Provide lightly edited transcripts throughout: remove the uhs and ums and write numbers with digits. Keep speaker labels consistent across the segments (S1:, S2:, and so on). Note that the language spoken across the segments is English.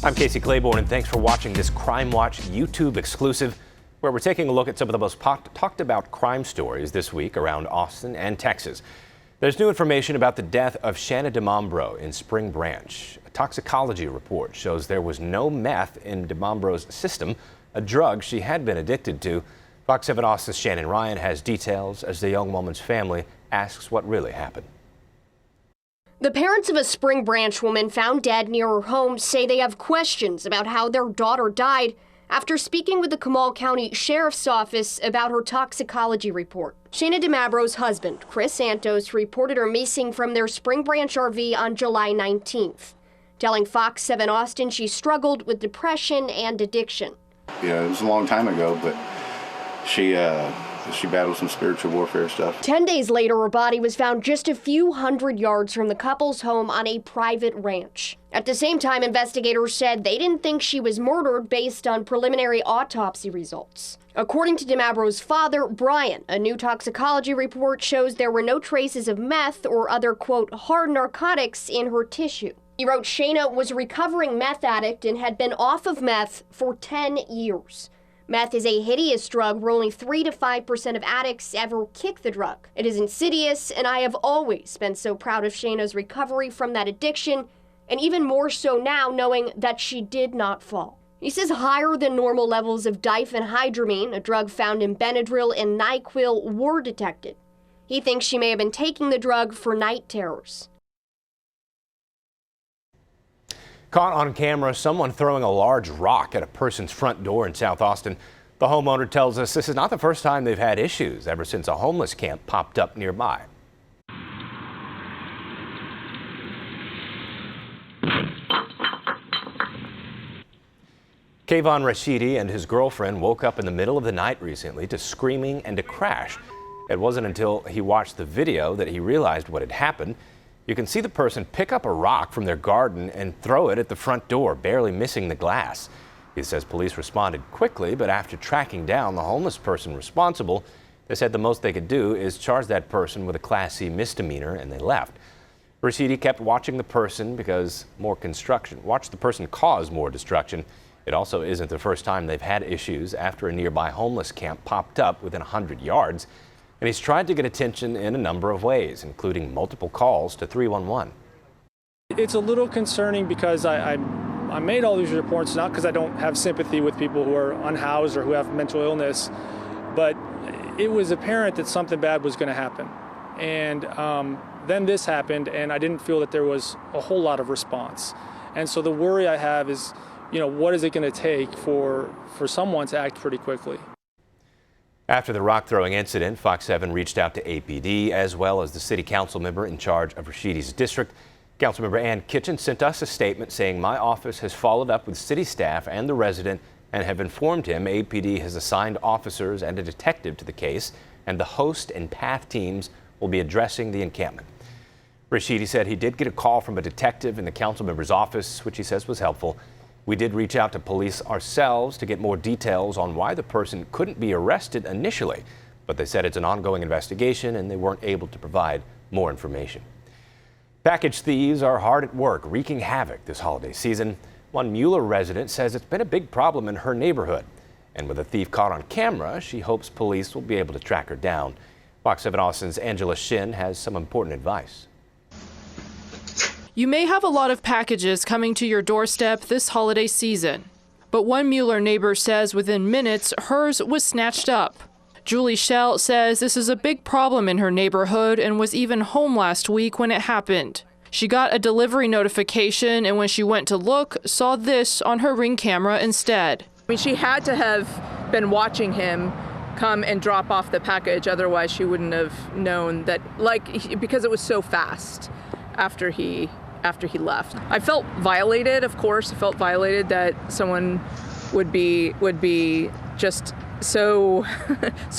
S1: I'm Casey Claiborne, and thanks for watching this CrimeWatch YouTube exclusive, where we're taking a look at some of the most talked about crime stories this week around Austin and Texas. There's new information about the death of Shanna DeMambro in Spring Branch. A toxicology report shows there was no meth in DeMambro's system, a drug she had been addicted to. Fox 7 Austin's Shannon Ryan has details as the young woman's family asks what really happened.
S2: The parents of a Spring Branch woman found dead near her home say they have questions about how their daughter died after speaking with the Comal County Sheriff's Office about her toxicology report. Shanna DeMambro's husband, Chris Santos, reported her missing from their Spring Branch RV on July 19th, telling Fox 7 Austin she struggled with depression and addiction.
S3: Yeah, it was a long time ago, but she battled some spiritual warfare stuff.
S2: 10 days later, her body was found just a few hundred yards from the couple's home on a private ranch. At the same time, investigators said they didn't think she was murdered based on preliminary autopsy results. According to DeMambro's father, Brian, a new toxicology report shows there were no traces of meth or other, quote, hard narcotics in her tissue. He wrote Shanna was a recovering meth addict and had been off of meth for 10 years. Meth is a hideous drug where only 3 to 5% of addicts ever kick the drug. It is insidious, and I have always been so proud of Shanna's recovery from that addiction, and even more so now knowing that she did not fall. He says higher than normal levels of diphenhydramine, a drug found in Benadryl and NyQuil, were detected. He thinks she may have been taking the drug for night terrors.
S1: Caught on camera, someone throwing a large rock at a person's front door in South Austin. The homeowner tells us this is not the first time they've had issues ever since a homeless camp popped up nearby. Kayvon Rashidi and his girlfriend woke up in the middle of the night recently to screaming and a crash. It wasn't until he watched the video that he realized what had happened. You can see the person pick up a rock from their garden and throw it at the front door, barely missing the glass. He says police responded quickly, but after tracking down the homeless person responsible, they said the most they could do is charge that person with a Class C misdemeanor, and they left. Rashidi kept watching the person cause more destruction. It also isn't the first time they've had issues after a nearby homeless camp popped up within 100 yards. And he's tried to get attention in a number of ways, including multiple calls to 311.
S4: It's a little concerning because I made all these reports not because I don't have sympathy with people who are unhoused or who have mental illness, but it was apparent that something bad was going to happen. And then this happened, and I didn't feel that there was a whole lot of response. And so the worry I have is, what is it going to take for someone to act pretty quickly?
S1: After the rock-throwing incident, Fox 7 reached out to APD as well as the city council member in charge of Rashidi's district. Councilmember Ann Kitchen sent us a statement saying, "My office has followed up with city staff and the resident and have informed him APD has assigned officers and a detective to the case, and the host and path teams will be addressing the encampment." Rashidi said he did get a call from a detective in the council member's office, which he says was helpful. We did reach out to police ourselves to get more details on why the person couldn't be arrested initially, but they said it's an ongoing investigation and they weren't able to provide more information. Package thieves are hard at work, wreaking havoc this holiday season. One Mueller resident says it's been a big problem in her neighborhood. And with a thief caught on camera, she hopes police will be able to track her down. Fox 7 Austin's Angela Shin has some important advice.
S5: You may have a lot of packages coming to your doorstep this holiday season, but one Mueller neighbor says within minutes hers was snatched up. Julie Schell says this is a big problem in her neighborhood and was even home last week when it happened. She got a delivery notification, and when she went to look, saw this on her Ring camera instead.
S6: I mean, she had to have been watching him come and drop off the package, otherwise she wouldn't have known that, because it was so fast after he left. I felt violated, of course. I felt violated that someone would be just so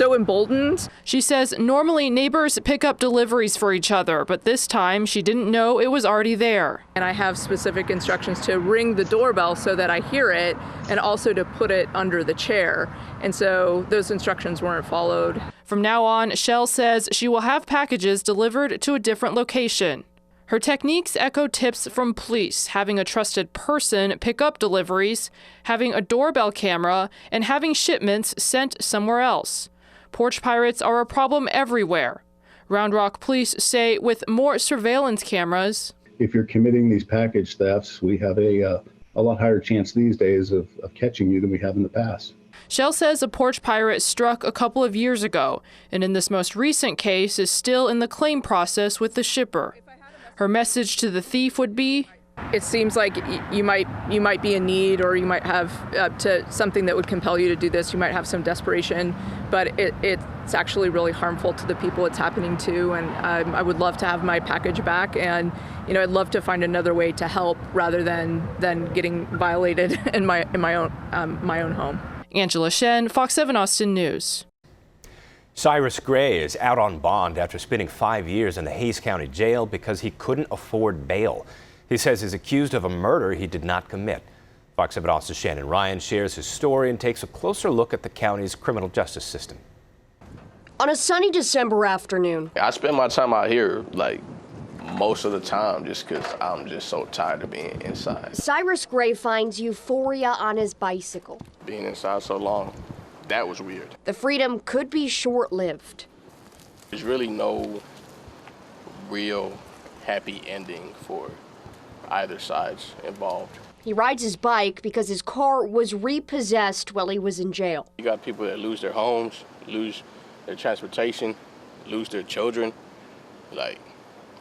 S6: emboldened.
S5: She says normally neighbors pick up deliveries for each other, but this time she didn't know it was already there.
S6: And I have specific instructions to ring the doorbell so that I hear it, and also to put it under the chair. And so those instructions weren't followed.
S5: From now on, Shell says she will have packages delivered to a different location. Her techniques echo tips from police, having a trusted person pick up deliveries, having a doorbell camera, and having shipments sent somewhere else. Porch pirates are a problem everywhere. Round Rock police say with more surveillance cameras,
S7: if you're committing these package thefts, we have a lot higher chance these days of catching you than we have in the past.
S5: Shell says a porch pirate struck a couple of years ago, and in this most recent case is still in the claim process with the shipper. Her message to the thief would be,
S6: it seems like you might be in need, or you might have to something that would compel you to do this. You might have some desperation, but it's actually really harmful to the people it's happening to. And I would love to have my package back, and I'd love to find another way to help rather than getting violated in my own home.
S5: Angela Shen, Fox 7 Austin News.
S1: Cyrus Gray is out on bond after spending 5 years in the Hays County Jail because he couldn't afford bail. He says he's accused of a murder he did not commit. Fox 7 Austin's Shannon Ryan shares his story and takes a closer look at the county's criminal justice system.
S2: On a sunny December afternoon,
S8: I spend my time out here like most of the time just because I'm just so tired of being inside.
S2: Cyrus Gray finds euphoria on his bicycle.
S8: Being inside so long, that was weird.
S2: The freedom could be short-lived.
S8: There's really no real happy ending for either side's involved.
S2: He rides his bike because his car was repossessed while he was in jail.
S8: You got people that lose their homes, lose their transportation, lose their children, like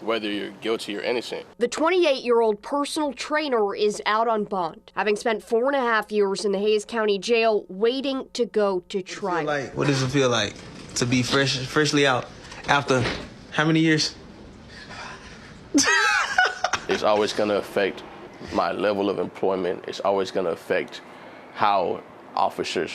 S8: whether you're guilty or innocent.
S2: The 28-year-old personal trainer is out on bond, having spent 4.5 years in the Hays County Jail waiting to go to trial.
S9: What does it feel like to be freshly out after how many years?
S8: It's always going to affect my level of employment. It's always going to affect how officers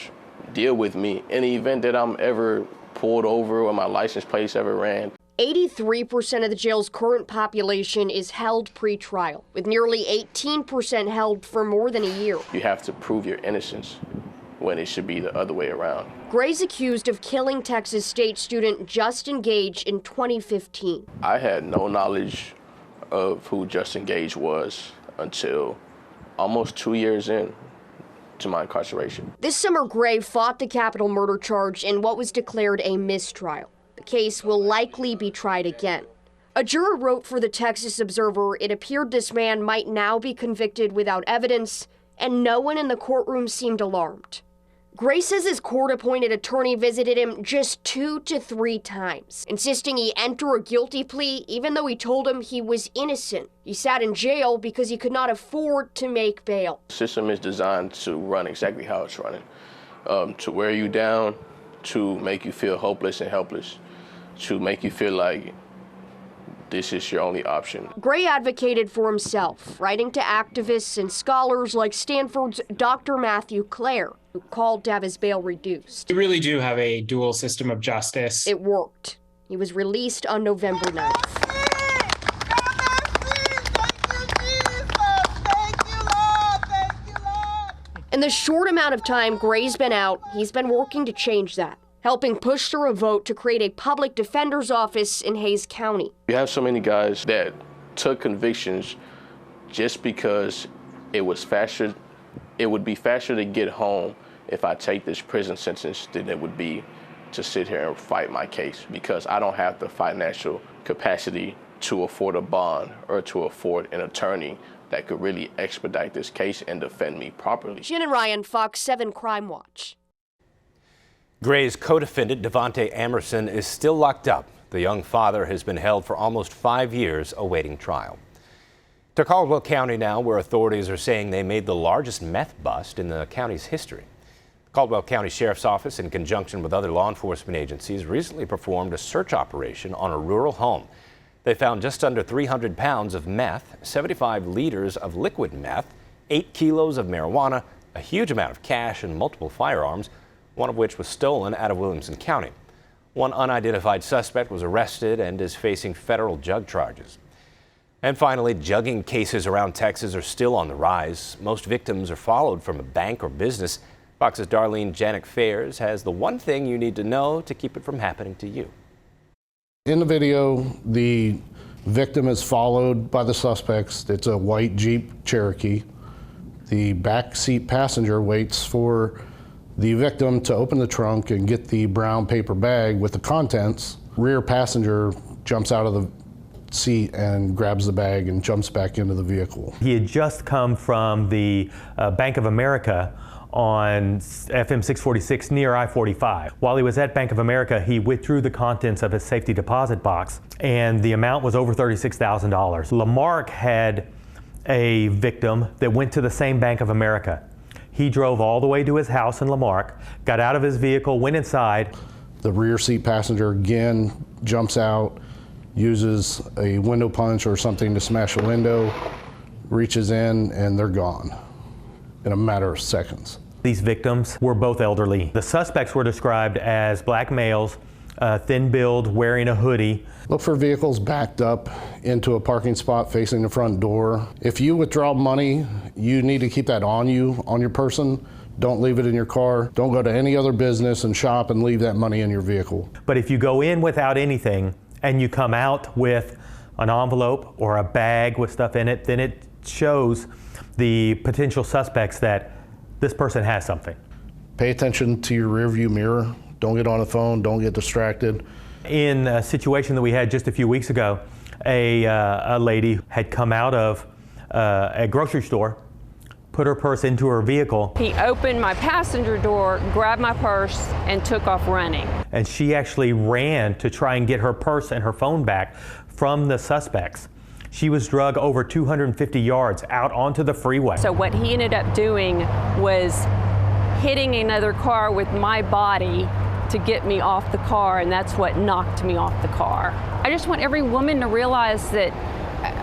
S8: deal with me in the event that I'm ever pulled over or my license plates ever ran.
S2: 83% of the jail's current population is held pre-trial, with nearly 18% held for more than a year.
S8: You have to prove your innocence when it should be the other way around.
S2: Gray's accused of killing Texas State student Justin Gage in 2015.
S8: I had no knowledge of who Justin Gage was until almost 2 years in to my incarceration.
S2: This summer, Gray fought the capital murder charge in what was declared a mistrial. The case will likely be tried again. A juror wrote for the Texas Observer it appeared this man might now be convicted without evidence, and no one in the courtroom seemed alarmed. Gray says his court-appointed attorney visited him just 2 to 3 times, insisting he enter a guilty plea even though he told him he was innocent. He sat in jail because he could not afford to make bail.
S8: The system is designed to run exactly how it's running, to wear you down, to make you feel hopeless and helpless, to make you feel like this is your only option.
S2: Gray advocated for himself, writing to activists and scholars like Stanford's Dr. Matthew Clare, who called to have his bail reduced.
S10: We really do have a dual system of justice.
S2: It worked. He was released on November 9th. In the short amount of time Gray's been out, he's been working to change that, helping push through a vote to create a public defender's office in Hays County.
S8: You have so many guys that took convictions just because it was faster. It would be faster to get home if I take this prison sentence than it would be to sit here and fight my case, because I don't have the financial capacity to afford a bond or to afford an attorney that could really expedite this case and defend me properly.
S2: Shannon Ryan, Fox 7 Crime Watch.
S1: Gray's co-defendant, Devontae Amerson, is still locked up. The young father has been held for almost 5 years awaiting trial. To Caldwell County now, where authorities are saying they made the largest meth bust in the county's history. The Caldwell County Sheriff's Office, in conjunction with other law enforcement agencies, recently performed a search operation on a rural home. They found just under 300 pounds of meth, 75 liters of liquid meth, 8 kilos of marijuana, a huge amount of cash, and multiple firearms, one of which was stolen out of Williamson County. One unidentified suspect was arrested and is facing federal drug charges. And finally, jugging cases around Texas are still on the rise. Most victims are followed from a bank or business. Fox's Darlene Janik-Fayers has the one thing you need to know to keep it from happening to you.
S11: In the video, the Victim is followed by the suspects. It's a white Jeep Cherokee. The back seat passenger waits for the victim to open the trunk and get the brown paper bag with the contents. Rear passenger jumps out of the seat and grabs the bag and jumps back into the vehicle.
S12: He had just come from the Bank of America on FM 646 near I-45. While he was at Bank of America, he withdrew the contents of his safety deposit box, and the amount was over $36,000. Lamarck had a victim that went to the same Bank of America. He drove all the way to his house in Lamarck, got out of his vehicle, went inside.
S11: The rear seat passenger again jumps out, uses a window punch or something to smash a window, reaches in, and they're gone in a matter of seconds.
S12: These victims were both elderly. The suspects were described as black males, thin build, wearing a hoodie.
S11: Look for vehicles backed up into a parking spot facing the front door. If you withdraw money, you need to keep that on you, on your person. Don't leave it in your car. Don't go to any other business and shop and leave that money in your vehicle.
S12: But if you go in without anything and you come out with an envelope or a bag with stuff in it, then it shows the potential suspects that this person has something.
S11: Pay attention to your rearview mirror. Don't get on the phone, don't get distracted.
S12: In a situation that we had just a few weeks ago, a lady had come out of a grocery store, put her purse into her vehicle.
S13: He opened my passenger door, grabbed my purse, and took off running.
S12: And she actually ran to try and get her purse and her phone back from the suspects. She was dragged over 250 yards out onto the freeway.
S13: So what he ended up doing was hitting another car with my body to get me off the car, and that's what knocked me off the car. I just want every woman to realize that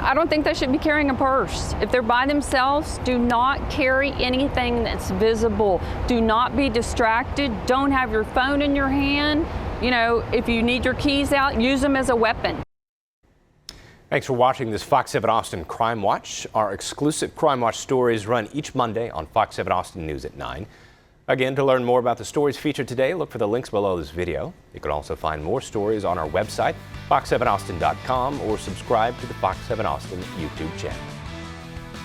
S13: I don't think they should be carrying a purse. If they're by themselves, do not carry anything that's visible. Do not be distracted. Don't have your phone in your hand. You know, if you need your keys out, use them as a weapon.
S1: Thanks for watching this Fox 7 Austin Crime Watch. Our exclusive Crime Watch stories run each Monday on Fox 7 Austin News at 9. Again, to learn more about the stories featured today, look for the links below this video. You can also find more stories on our website, fox7austin.com, or subscribe to the Fox 7 Austin YouTube channel.